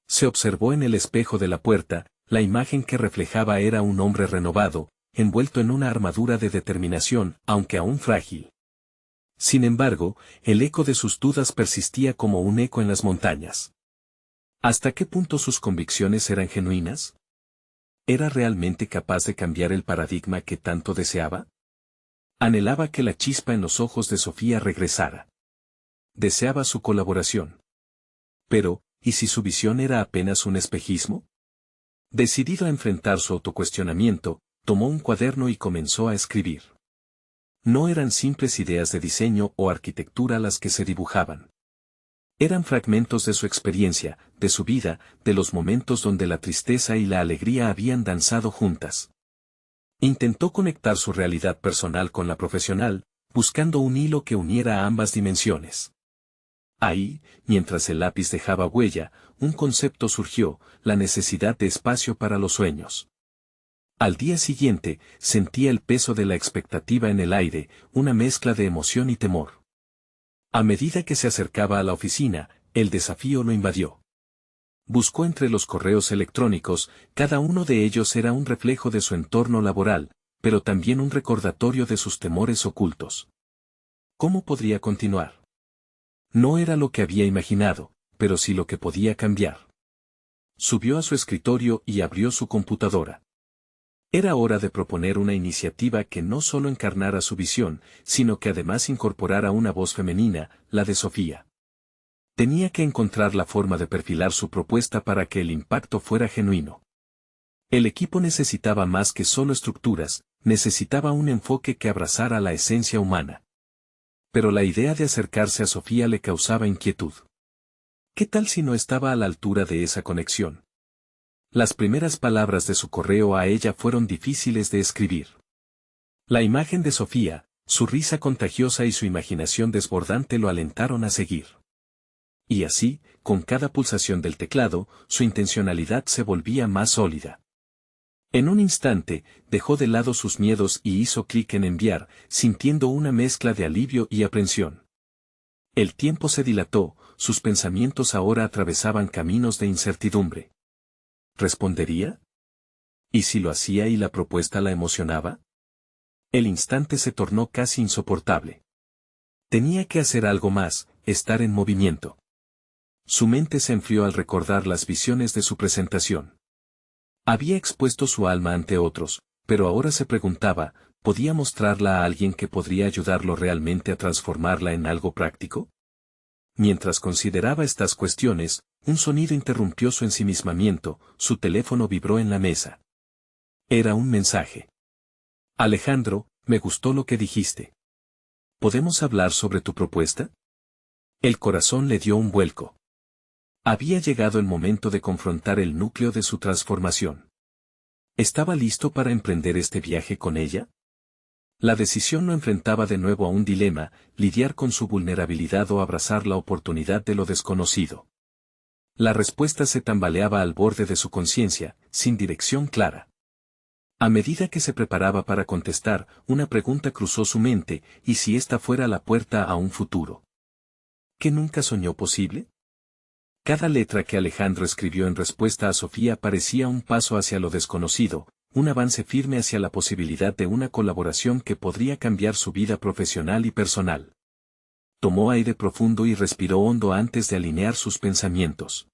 S1: Se observó en el espejo de la puerta, la imagen que reflejaba era un hombre renovado, envuelto en una armadura de determinación, aunque aún frágil. Sin embargo, el eco de sus dudas persistía como un eco en las montañas. ¿Hasta qué punto sus convicciones eran genuinas? ¿Era realmente capaz de cambiar el paradigma que tanto deseaba? Anhelaba que la chispa en los ojos de Sofía regresara. Deseaba su colaboración. Pero, ¿y si su visión era apenas un espejismo? Decidido a enfrentar su autocuestionamiento, tomó un cuaderno y comenzó a escribir. No eran simples ideas de diseño o arquitectura las que se dibujaban. Eran fragmentos de su experiencia, de su vida, de los momentos donde la tristeza y la alegría habían danzado juntas. Intentó conectar su realidad personal con la profesional, buscando un hilo que uniera a ambas dimensiones. Ahí, mientras el lápiz dejaba huella, un concepto surgió, la necesidad de espacio para los sueños. Al día siguiente, sentía el peso de la expectativa en el aire, una mezcla de emoción y temor. A medida que se acercaba a la oficina, el desafío lo invadió. Buscó entre los correos electrónicos, cada uno de ellos era un reflejo de su entorno laboral, pero también un recordatorio de sus temores ocultos. ¿Cómo podría continuar? No era lo que había imaginado, pero sí lo que podía cambiar. Subió a su escritorio y abrió su computadora. Era hora de proponer una iniciativa que no solo encarnara su visión, sino que además incorporara una voz femenina, la de Sofía. Tenía que encontrar la forma de perfilar su propuesta para que el impacto fuera genuino. El equipo necesitaba más que solo estructuras, necesitaba un enfoque que abrazara la esencia humana. Pero la idea de acercarse a Sofía le causaba inquietud. ¿Qué tal si no estaba a la altura de esa conexión? Las primeras palabras de su correo a ella fueron difíciles de escribir. La imagen de Sofía, su risa contagiosa y su imaginación desbordante lo alentaron a seguir. Y así, con cada pulsación del teclado, su intencionalidad se volvía más sólida. En un instante, dejó de lado sus miedos y hizo clic en enviar, sintiendo una mezcla de alivio y aprensión. El tiempo se dilató, sus pensamientos ahora atravesaban caminos de incertidumbre. ¿Respondería? ¿Y si lo hacía y la propuesta la emocionaba? El instante se tornó casi insoportable. Tenía que hacer algo más, estar en movimiento. Su mente se enfrió al recordar las visiones de su presentación. Había expuesto su alma ante otros, pero ahora se preguntaba, ¿podía mostrarla a alguien que podría ayudarlo realmente a transformarla en algo práctico? Mientras consideraba estas cuestiones, un sonido interrumpió su ensimismamiento, su teléfono vibró en la mesa. Era un mensaje. Alejandro, me gustó lo que dijiste. ¿Podemos hablar sobre tu propuesta? El corazón le dio un vuelco. Había llegado el momento de confrontar el núcleo de su transformación. ¿Estaba listo para emprender este viaje con ella? La decisión lo enfrentaba de nuevo a un dilema, lidiar con su vulnerabilidad o abrazar la oportunidad de lo desconocido. La respuesta se tambaleaba al borde de su conciencia, sin dirección clara. A medida que se preparaba para contestar, una pregunta cruzó su mente, ¿y si esta fuera la puerta a un futuro? ¿Qué nunca soñó posible? Cada letra que Alejandro escribió en respuesta a Sofía parecía un paso hacia lo desconocido, un avance firme hacia la posibilidad de una colaboración que podría cambiar su vida profesional y personal. Tomó aire profundo y respiró hondo antes de alinear sus pensamientos.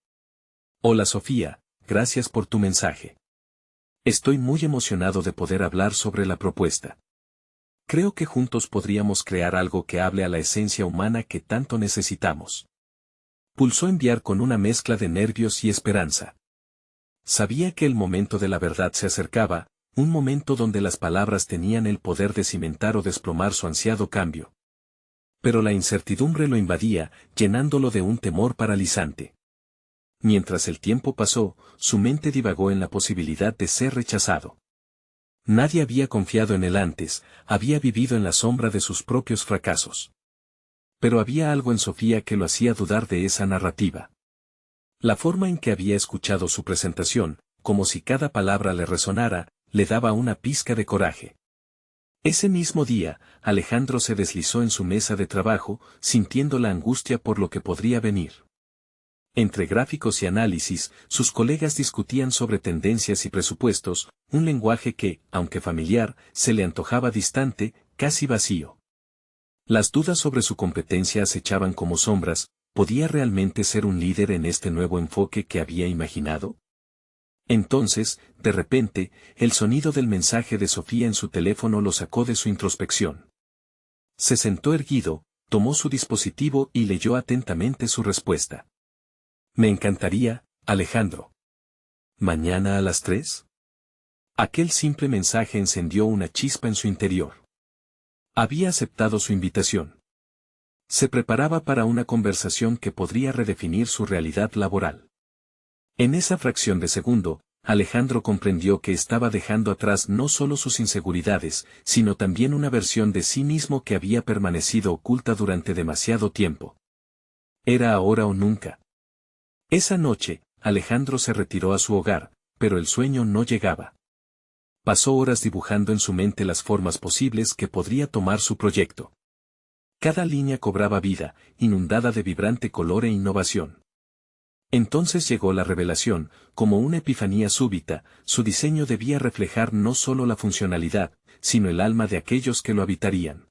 S1: Hola Sofía, gracias por tu mensaje. Estoy muy emocionado de poder hablar sobre la propuesta. Creo que juntos podríamos crear algo que hable a la esencia humana que tanto necesitamos. Pulsó enviar con una mezcla de nervios y esperanza. Sabía que el momento de la verdad se acercaba, un momento donde las palabras tenían el poder de cimentar o desplomar su ansiado cambio. Pero la incertidumbre lo invadía, llenándolo de un temor paralizante. mientras el tiempo pasó, su mente divagó en la posibilidad de ser rechazado. Nadie había confiado en él antes, había vivido en la sombra de sus propios fracasos. Pero había algo en Sofía que lo hacía dudar de esa narrativa. La forma en que había escuchado su presentación, como si cada palabra le resonara, le daba una pizca de coraje. Ese mismo día, Alejandro se deslizó en su mesa de trabajo, sintiendo la angustia por lo que podría venir. Entre gráficos y análisis, sus colegas discutían sobre tendencias y presupuestos, un lenguaje que, aunque familiar, se le antojaba distante, casi vacío. Las dudas sobre su competencia acechaban como sombras. ¿Podía realmente ser un líder en este nuevo enfoque que había imaginado? Entonces, de repente, el sonido del mensaje de Sofía en su teléfono lo sacó de su introspección. Se sentó erguido, tomó su dispositivo y leyó atentamente su respuesta. Me encantaría, Alejandro. ¿Mañana a las 3? Aquel simple mensaje encendió una chispa en su interior. Había aceptado su invitación. Se preparaba para una conversación que podría redefinir su realidad laboral. En esa fracción de segundo, Alejandro comprendió que estaba dejando atrás no solo sus inseguridades, sino también una versión de sí mismo que había permanecido oculta durante demasiado tiempo. Era ahora o nunca. Esa noche, Alejandro se retiró a su hogar, pero el sueño no llegaba. Pasó horas dibujando en su mente las formas posibles que podría tomar su proyecto. Cada línea cobraba vida, inundada de vibrante color e innovación. Entonces llegó la revelación, como una epifanía súbita, su diseño debía reflejar no solo la funcionalidad, sino el alma de aquellos que lo habitarían.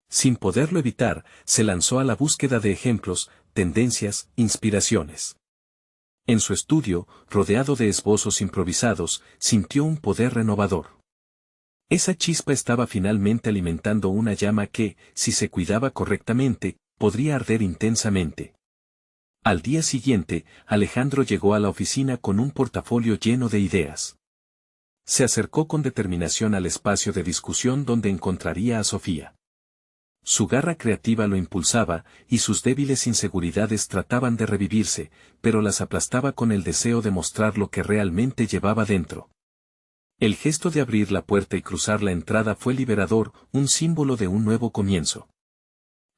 S1: Sin poderlo evitar, se lanzó a la búsqueda de ejemplos, tendencias, inspiraciones. En su estudio, rodeado de esbozos improvisados, sintió un poder renovador. Esa chispa estaba finalmente alimentando una llama que, si se cuidaba correctamente, podría arder intensamente. Al día siguiente, Alejandro llegó a la oficina con un portafolio lleno de ideas. Se acercó con determinación al espacio de discusión donde encontraría a Sofía. Su garra creativa lo impulsaba, y sus débiles inseguridades trataban de revivirse, pero las aplastaba con el deseo de mostrar lo que realmente llevaba dentro. El gesto de abrir la puerta y cruzar la entrada fue liberador, un símbolo de un nuevo comienzo.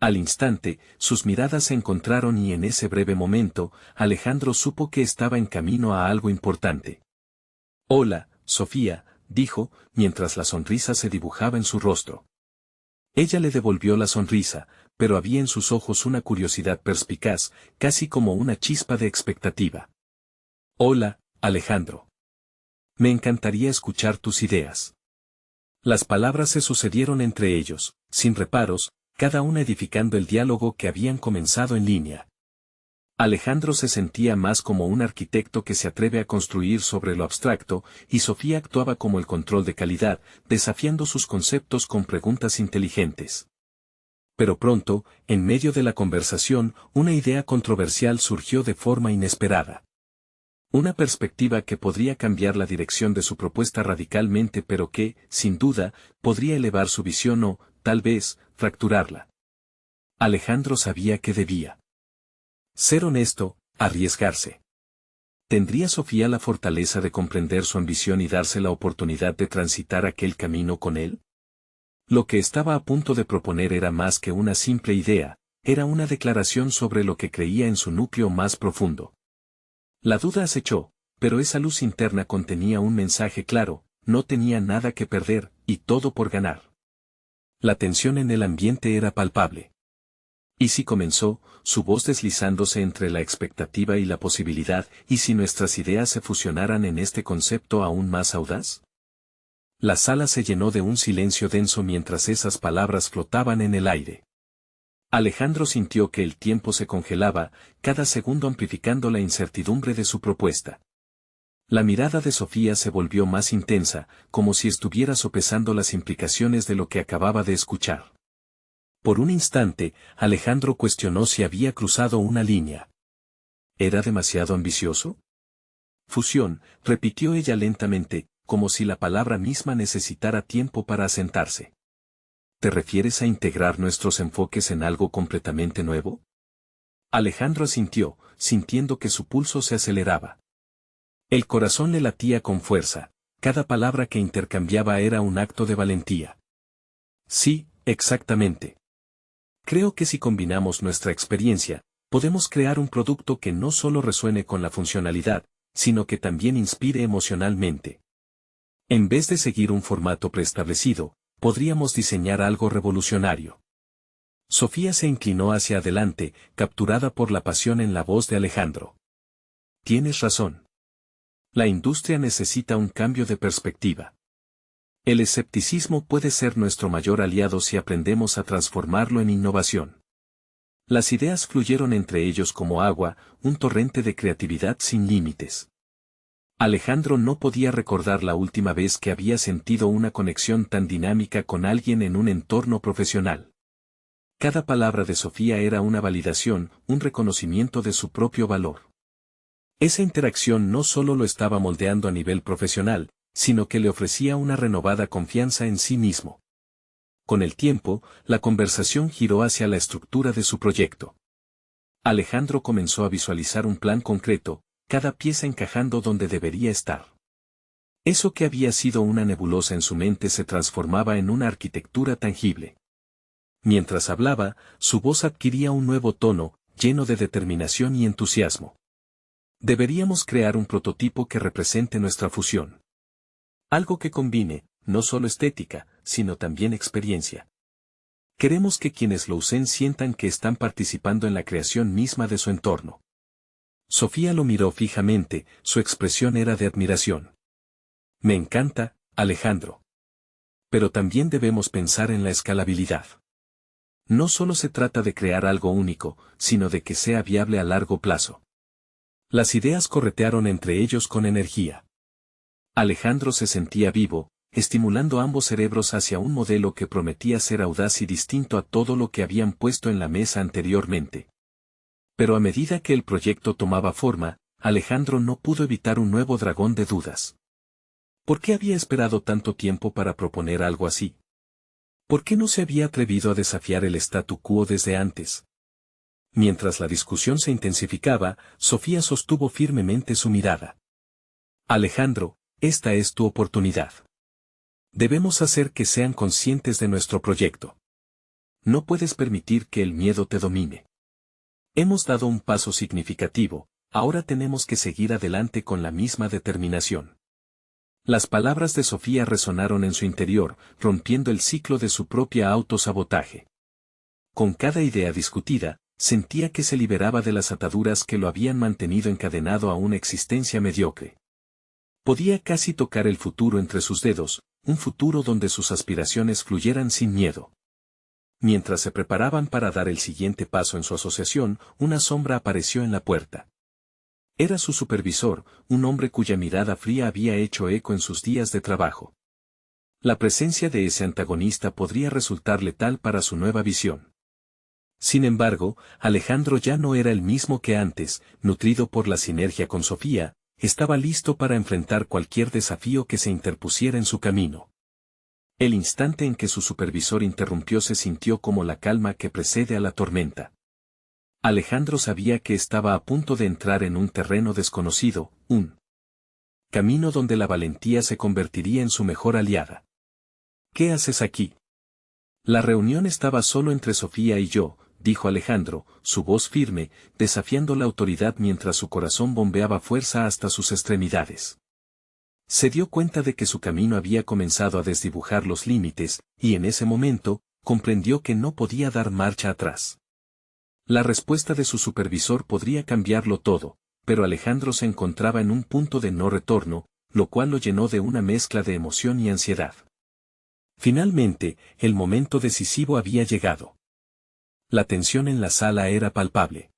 S1: Al instante, sus miradas se encontraron y en ese breve momento, Alejandro supo que estaba en camino a algo importante. Hola, Sofía, dijo, mientras la sonrisa se dibujaba en su rostro. Ella le devolvió la sonrisa, pero había en sus ojos una curiosidad perspicaz, casi como una chispa de expectativa. Hola, Alejandro. Me encantaría escuchar tus ideas. Las palabras se sucedieron entre ellos, sin reparos, cada una edificando el diálogo que habían comenzado en línea. Alejandro se sentía más como un arquitecto que se atreve a construir sobre lo abstracto, y Sofía actuaba como el control de calidad, desafiando sus conceptos con preguntas inteligentes. Pero pronto, en medio de la conversación, una idea controversial surgió de forma inesperada. Una perspectiva que podría cambiar la dirección de su propuesta radicalmente, pero que, sin duda, podría elevar su visión o, tal vez, fracturarla. Alejandro sabía que debía ser honesto, arriesgarse. ¿Tendría Sofía la fortaleza de comprender su ambición y darse la oportunidad de transitar aquel camino con él? Lo que estaba a punto de proponer era más que una simple idea, era una declaración sobre lo que creía en su núcleo más profundo. La duda acechó, pero esa luz interna contenía un mensaje claro, no tenía nada que perder, y todo por ganar. La tensión en el ambiente era palpable. ¿Y si comenzó, su voz deslizándose entre la expectativa y la posibilidad, y si nuestras ideas se fusionaran en este concepto aún más audaz? La sala se llenó de un silencio denso mientras esas palabras flotaban en el aire. Alejandro sintió que el tiempo se congelaba, cada segundo amplificando la incertidumbre de su propuesta. La mirada de Sofía se volvió más intensa, como si estuviera sopesando las implicaciones de lo que acababa de escuchar. Por un instante, Alejandro cuestionó si había cruzado una línea. ¿Era demasiado ambicioso? Fusión, repitió ella lentamente, como si la palabra misma necesitara tiempo para asentarse. ¿Te refieres a integrar nuestros enfoques en algo completamente nuevo? Alejandro asintió, sintiendo que su pulso se aceleraba. El corazón le latía con fuerza, cada palabra que intercambiaba era un acto de valentía. Sí, exactamente. Creo que si combinamos nuestra experiencia, podemos crear un producto que no solo resuene con la funcionalidad, sino que también inspire emocionalmente. En vez de seguir un formato preestablecido, podríamos diseñar algo revolucionario. Sofía se inclinó hacia adelante, capturada por la pasión en la voz de Alejandro. Tienes razón. La industria necesita un cambio de perspectiva. El escepticismo puede ser nuestro mayor aliado si aprendemos a transformarlo en innovación. Las ideas fluyeron entre ellos como agua, un torrente de creatividad sin límites. Alejandro no podía recordar la última vez que había sentido una conexión tan dinámica con alguien en un entorno profesional. Cada palabra de Sofía era una validación, un reconocimiento de su propio valor. Esa interacción no solo lo estaba moldeando a nivel profesional, sino que le ofrecía una renovada confianza en sí mismo. Con el tiempo, la conversación giró hacia la estructura de su proyecto. Alejandro comenzó a visualizar un plan concreto, cada pieza encajando donde debería estar. Eso que había sido una nebulosa en su mente se transformaba en una arquitectura tangible. Mientras hablaba, su voz adquiría un nuevo tono, lleno de determinación y entusiasmo. Deberíamos crear un prototipo que represente nuestra fusión. Algo que combine, no solo estética, sino también experiencia. Queremos que quienes lo usen sientan que están participando en la creación misma de su entorno. Sofía lo miró fijamente, su expresión era de admiración. Me encanta, Alejandro. Pero también debemos pensar en la escalabilidad. No solo se trata de crear algo único, sino de que sea viable a largo plazo. Las ideas corretearon entre ellos con energía. Alejandro se sentía vivo, estimulando ambos cerebros hacia un modelo que prometía ser audaz y distinto a todo lo que habían puesto en la mesa anteriormente. Pero a medida que el proyecto tomaba forma, Alejandro no pudo evitar un nuevo dragón de dudas. ¿Por qué había esperado tanto tiempo para proponer algo así? ¿Por qué no se había atrevido a desafiar el statu quo desde antes? Mientras la discusión se intensificaba, Sofía sostuvo firmemente su mirada. Alejandro, esta es tu oportunidad. Debemos hacer que sean conscientes de nuestro proyecto. No puedes permitir que el miedo te domine. Hemos dado un paso significativo, ahora tenemos que seguir adelante con la misma determinación. Las palabras de Sofía resonaron en su interior, rompiendo el ciclo de su propia autosabotaje. Con cada idea discutida, sentía que se liberaba de las ataduras que lo habían mantenido encadenado a una existencia mediocre. Podía casi tocar el futuro entre sus dedos, un futuro donde sus aspiraciones fluyeran sin miedo. Mientras se preparaban para dar el siguiente paso en su asociación, una sombra apareció en la puerta. Era su supervisor, un hombre cuya mirada fría había hecho eco en sus días de trabajo. La presencia de ese antagonista podría resultar letal para su nueva visión. Sin embargo, Alejandro ya no era el mismo que antes, nutrido por la sinergia con Sofía, estaba listo para enfrentar cualquier desafío que se interpusiera en su camino. El instante en que su supervisor interrumpió se sintió como la calma que precede a la tormenta. Alejandro sabía que estaba a punto de entrar en un terreno desconocido, un camino donde la valentía se convertiría en su mejor aliada. ¿Qué haces aquí? La reunión estaba solo entre Sofía y yo, dijo Alejandro, su voz firme, desafiando la autoridad mientras su corazón bombeaba fuerza hasta sus extremidades. Se dio cuenta de que su camino había comenzado a desdibujar los límites, y en ese momento, comprendió que no podía dar marcha atrás. La respuesta de su supervisor podría cambiarlo todo, pero Alejandro se encontraba en un punto de no retorno, lo cual lo llenó de una mezcla de emoción y ansiedad. Finalmente, el momento decisivo había llegado. La tensión en la sala era palpable.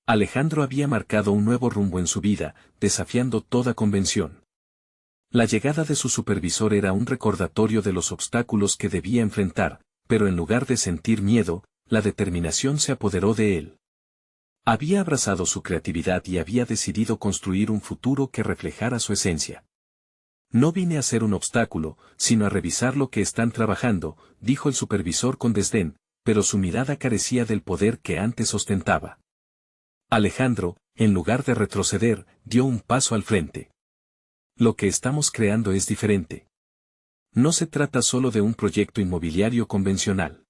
S1: Alejandro había marcado un nuevo rumbo en su vida, desafiando toda convención. La llegada de su supervisor era un recordatorio de los obstáculos que debía enfrentar, pero en lugar de sentir miedo, la determinación se apoderó de él. Había abrazado su creatividad y había decidido construir un futuro que reflejara su esencia. No vine a ser un obstáculo, sino a revisar lo que están trabajando, dijo el supervisor con desdén, pero su mirada carecía del poder que antes ostentaba. Alejandro, en lugar de retroceder, dio un paso al frente. Lo que estamos creando es diferente. No se trata solo de un proyecto inmobiliario convencional.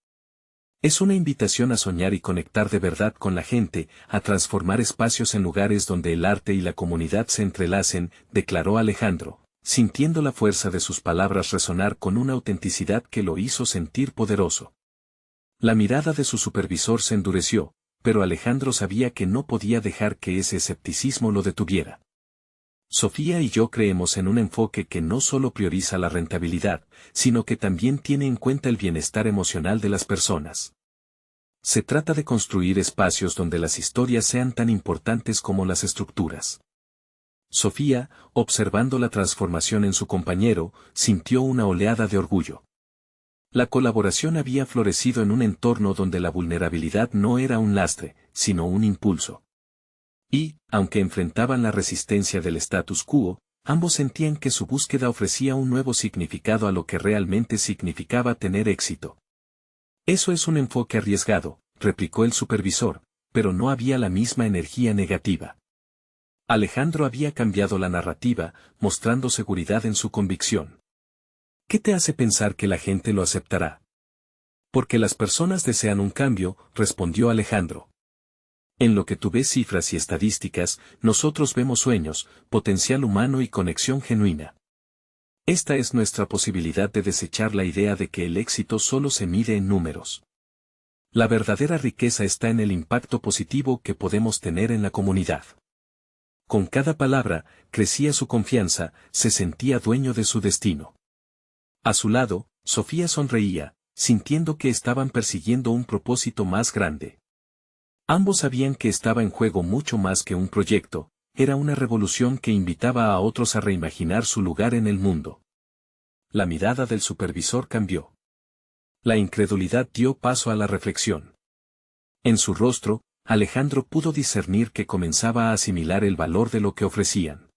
S1: Es una invitación a soñar y conectar de verdad con la gente, a transformar espacios en lugares donde el arte y la comunidad se entrelacen, declaró Alejandro, sintiendo la fuerza de sus palabras resonar con una autenticidad que lo hizo sentir poderoso. La mirada de su supervisor se endureció, pero Alejandro sabía que no podía dejar que ese escepticismo lo detuviera. Sofía y yo creemos en un enfoque que no solo prioriza la rentabilidad, sino que también tiene en cuenta el bienestar emocional de las personas. Se trata de construir espacios donde las historias sean tan importantes como las estructuras. Sofía, observando la transformación en su compañero, sintió una oleada de orgullo. La colaboración había florecido en un entorno donde la vulnerabilidad no era un lastre, sino un impulso. Y, aunque enfrentaban la resistencia del status quo, ambos sentían que su búsqueda ofrecía un nuevo significado a lo que realmente significaba tener éxito. Eso es un enfoque arriesgado, replicó el supervisor, pero no había la misma energía negativa. Alejandro había cambiado la narrativa, mostrando seguridad en su convicción. ¿Qué te hace pensar que la gente lo aceptará? Porque las personas desean un cambio, respondió Alejandro. En lo que tú ves cifras y estadísticas, nosotros vemos sueños, potencial humano y conexión genuina. Esta es nuestra posibilidad de desechar la idea de que el éxito solo se mide en números. La verdadera riqueza está en el impacto positivo que podemos tener en la comunidad. Con cada palabra, crecía su confianza, se sentía dueño de su destino. A su lado, Sofía sonreía, sintiendo que estaban persiguiendo un propósito más grande. Ambos sabían que estaba en juego mucho más que un proyecto, era una revolución que invitaba a otros a reimaginar su lugar en el mundo. La mirada del supervisor cambió. La incredulidad dio paso a la reflexión. En su rostro, Alejandro pudo discernir que comenzaba a asimilar el valor de lo que ofrecían.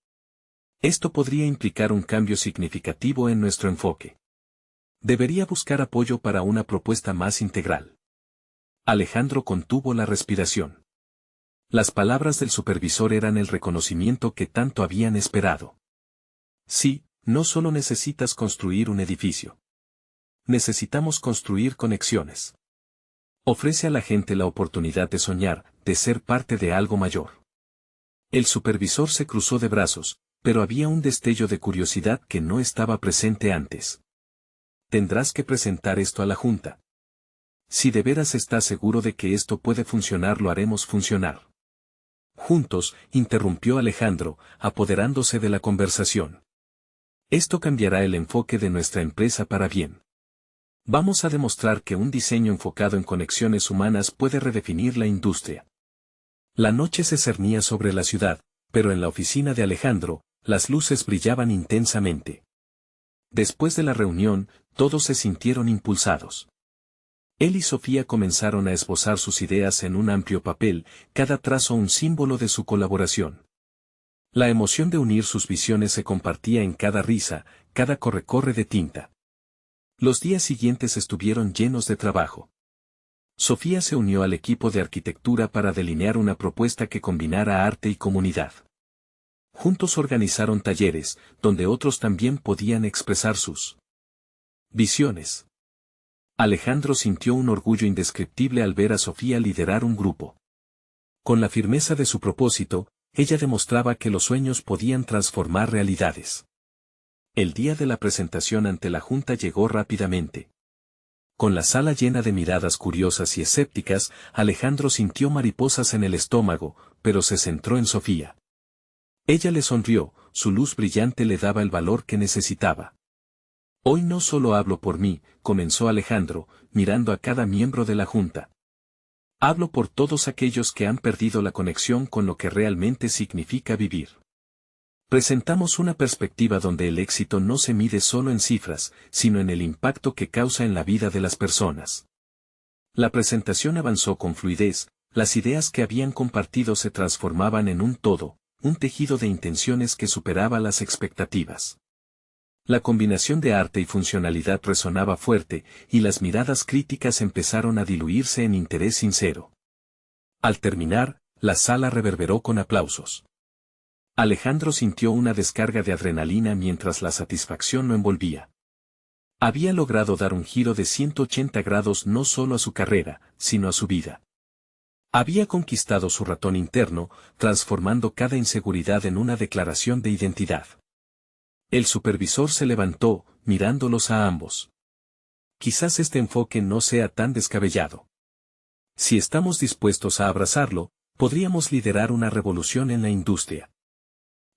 S1: Esto podría implicar un cambio significativo en nuestro enfoque. Debería buscar apoyo para una propuesta más integral. Alejandro contuvo la respiración. Las palabras del supervisor eran el reconocimiento que tanto habían esperado. Sí, no solo necesitas construir un edificio. Necesitamos construir conexiones. Ofrece a la gente la oportunidad de soñar, de ser parte de algo mayor. El supervisor se cruzó de brazos, pero había un destello de curiosidad que no estaba presente antes. Tendrás que presentar esto a la junta. Si de veras estás seguro de que esto puede funcionar, lo haremos funcionar. Juntos, interrumpió Alejandro, apoderándose de la conversación. Esto cambiará el enfoque de nuestra empresa para bien. Vamos a demostrar que un diseño enfocado en conexiones humanas puede redefinir la industria. La noche se cernía sobre la ciudad, pero en la oficina de Alejandro, las luces brillaban intensamente. Después de la reunión, todos se sintieron impulsados. Él y Sofía comenzaron a esbozar sus ideas en un amplio papel, cada trazo un símbolo de su colaboración. La emoción de unir sus visiones se compartía en cada risa, cada corre-corre de tinta. Los días siguientes estuvieron llenos de trabajo. Sofía se unió al equipo de arquitectura para delinear una propuesta que combinara arte y comunidad. Juntos organizaron talleres, donde otros también podían expresar sus visiones. Alejandro sintió un orgullo indescriptible al ver a Sofía liderar un grupo. Con la firmeza de su propósito, ella demostraba que los sueños podían transformar realidades. El día de la presentación ante la junta llegó rápidamente. Con la sala llena de miradas curiosas y escépticas, Alejandro sintió mariposas en el estómago, pero se centró en Sofía. Ella le sonrió, su luz brillante le daba el valor que necesitaba. Hoy no solo hablo por mí, comenzó Alejandro, mirando a cada miembro de la junta. Hablo por todos aquellos que han perdido la conexión con lo que realmente significa vivir. Presentamos una perspectiva donde el éxito no se mide solo en cifras, sino en el impacto que causa en la vida de las personas. La presentación avanzó con fluidez, las ideas que habían compartido se transformaban en un todo, un tejido de intenciones que superaba las expectativas. La combinación de arte y funcionalidad resonaba fuerte, y las miradas críticas empezaron a diluirse en interés sincero. Al terminar, la sala reverberó con aplausos. Alejandro sintió una descarga de adrenalina mientras la satisfacción lo envolvía. Había logrado dar un giro de 180 grados no solo a su carrera, sino a su vida. Había conquistado su ratón interno, transformando cada inseguridad en una declaración de identidad. El supervisor se levantó, mirándolos a ambos. Quizás este enfoque no sea tan descabellado. Si estamos dispuestos a abrazarlo, podríamos liderar una revolución en la industria.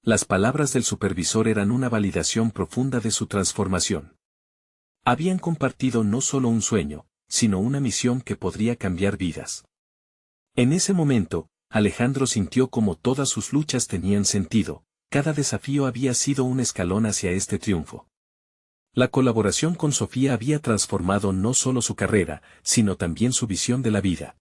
S1: Las palabras del supervisor eran una validación profunda de su transformación. Habían compartido no solo un sueño, sino una misión que podría cambiar vidas. En ese momento, Alejandro sintió como todas sus luchas tenían sentido, cada desafío había sido un escalón hacia este triunfo. La colaboración con Sofía había transformado no solo su carrera, sino también su visión de la vida.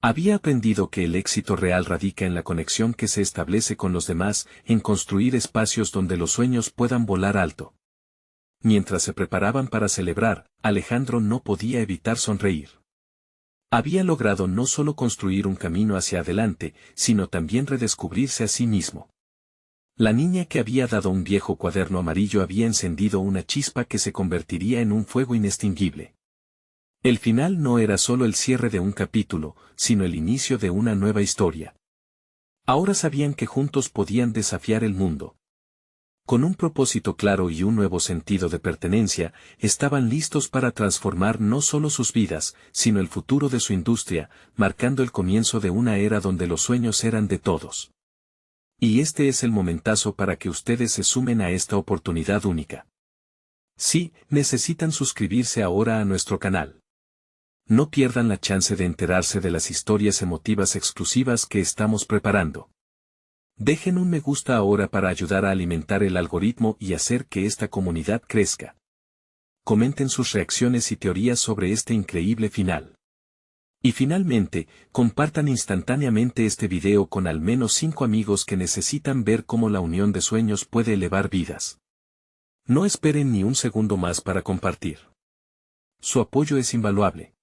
S1: Había aprendido que el éxito real radica en la conexión que se establece con los demás, en construir espacios donde los sueños puedan volar alto. Mientras se preparaban para celebrar, Alejandro no podía evitar sonreír. Había logrado no solo construir un camino hacia adelante, sino también redescubrirse a sí mismo. La niña que había dado un viejo cuaderno amarillo había encendido una chispa que se convertiría en un fuego inextinguible. El final no era solo el cierre de un capítulo, sino el inicio de una nueva historia. Ahora sabían que juntos podían desafiar el mundo. Con un propósito claro y un nuevo sentido de pertenencia, estaban listos para transformar no solo sus vidas, sino el futuro de su industria, marcando el comienzo de una era donde los sueños eran de todos. Y este es el momentazo para que ustedes se sumen a esta oportunidad única. Sí, necesitan suscribirse ahora a nuestro canal. No pierdan la chance de enterarse de las historias emotivas exclusivas que estamos preparando. Dejen un me gusta ahora para ayudar a alimentar el algoritmo y hacer que esta comunidad crezca. Comenten sus reacciones y teorías sobre este increíble final. Y finalmente, compartan instantáneamente este video con al menos 5 amigos que necesitan ver cómo la unión de sueños puede elevar vidas. No esperen ni un segundo más para compartir. Su apoyo es invaluable.